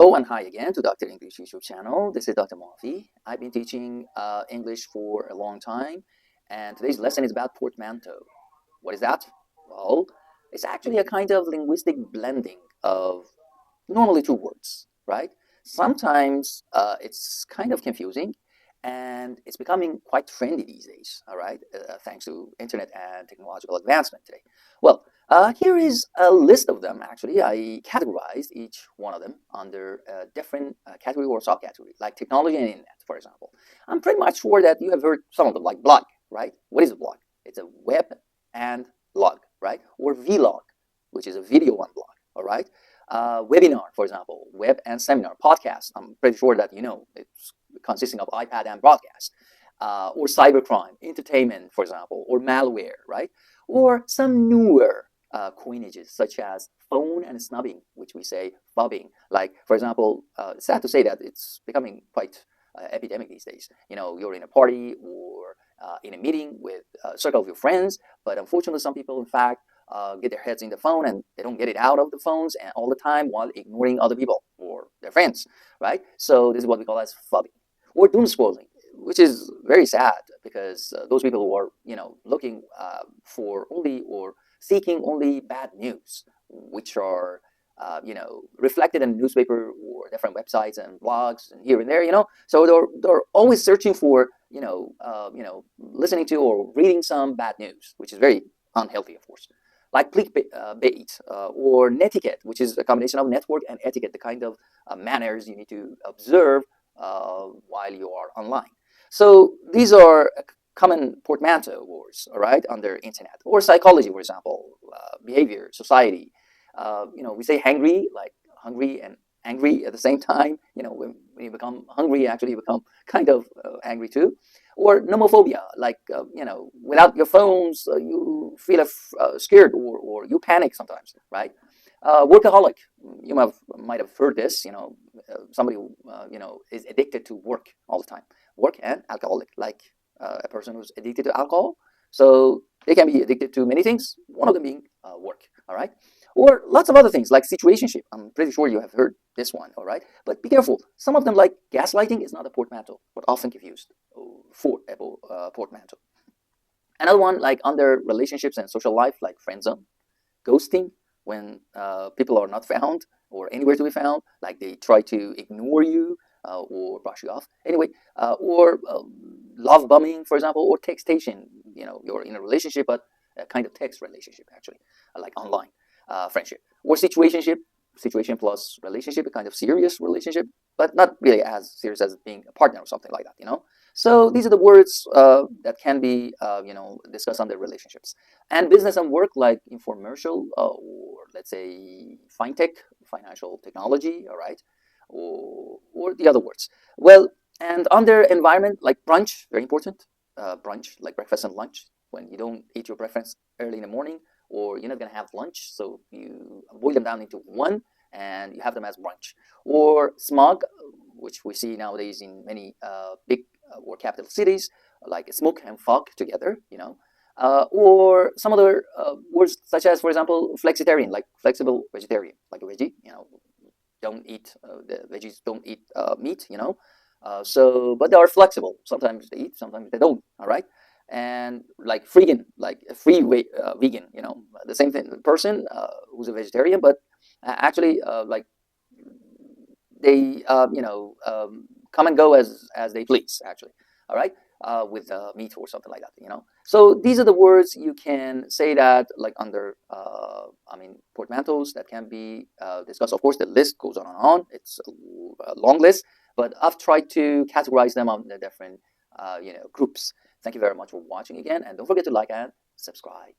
Oh, and hi again to Dr. English YouTube channel. This is Dr. Mafi. I've been teaching English for a long time, and today's lesson is about portmanteau. What is that? Well, it's actually a kind of linguistic blending of normally two words, right? Sometimes it's kind of confusing, and it's becoming quite trendy these days, all right, thanks to internet and technological advancement today. Well, here is a list of them. Actually, I categorized each one of them under a different category or subcategory, like technology and internet, for example. I'm pretty much sure that you have heard some of them, like blog, right? What is a blog? It's a web and log, right? Or vlog, which is a video on blog, all right? Webinar, for example, web and seminar, podcast. I'm pretty sure that you know it's consisting of iPad and broadcast, or cybercrime, entertainment, for example, or malware, right? Or some newer coinages such as phone and snubbing, which we say phubbing. Like, for example, it's sad to say that it's becoming quite epidemic these days. You know, you're in a party or in a meeting with a circle of your friends, but unfortunately, some people, in fact, get their heads in the phone and they don't get it out of the phones and all the time while ignoring other people or their friends, right? So this is what we call as phubbing or doom scrolling, which is very sad because those people who are, you know, looking for only or seeking only bad news, which are you know, reflected in newspaper or different websites and blogs and here and there, you know. So they're always searching for, you know, listening to or reading some bad news, which is very unhealthy, of course. Like clickbait or netiquette, which is a combination of network and etiquette, the kind of manners you need to observe while you are online. So these are common portmanteau words, all right, under internet. Or psychology, for example, behavior, society. You know, we say hangry, like hungry and angry at the same time. You know, when you become hungry, actually you become kind of angry too. Or nomophobia, like, you know, without your phones, you feel scared or you panic sometimes, right? Workaholic, you might have heard this, you know, somebody who, you know, is addicted to work all the time. Work and alcoholic, like a person who's addicted to alcohol. So they can be addicted to many things, one of them being work, all right? Or lots of other things like situationship. I'm pretty sure you have heard this one, all right? But be careful. Some of them, like gaslighting, is not a portmanteau, but often confused for a portmanteau. Another one, like under relationships and social life, like friend zone, ghosting, when people are not found or anywhere to be found, like they try to ignore you or brush you off. Anyway, or love bombing, for example, or textation. You know, you're in a relationship, but a kind of text relationship, actually, like online friendship. Or situationship, situation plus relationship, a kind of serious relationship, but not really as serious as being a partner or something like that, you know. So these are the words that can be, you know, discussed under relationships. And business and work, like infomercial or let's say fintech, financial technology, all right, or the other words. Well, and under environment, like brunch, very important. Brunch, like breakfast and lunch, when you don't eat your breakfast early in the morning, or you're not going to have lunch, so you boil them down into one and you have them as brunch. Or smog, which we see nowadays in many big or capital cities, like smoke and fog together, you know. Or some other words such as, for example, flexitarian, like flexible vegetarian, like a veggie, you know, don't eat, the veggies don't eat meat, you know. So, but they are flexible. Sometimes they eat, sometimes they don't, all right? And like freegan, like a vegan, you know, the same thing, person who's a vegetarian, but actually like they you know, come and go as they please, actually, all right, with meat or something like that, you know. So these are the words you can say that like under I mean portmanteaus that can be discussed. Of course, the list goes on and on. It's a long list, but I've tried to categorize them on the different you know, groups. Thank you very much for watching again, and don't forget to like and subscribe.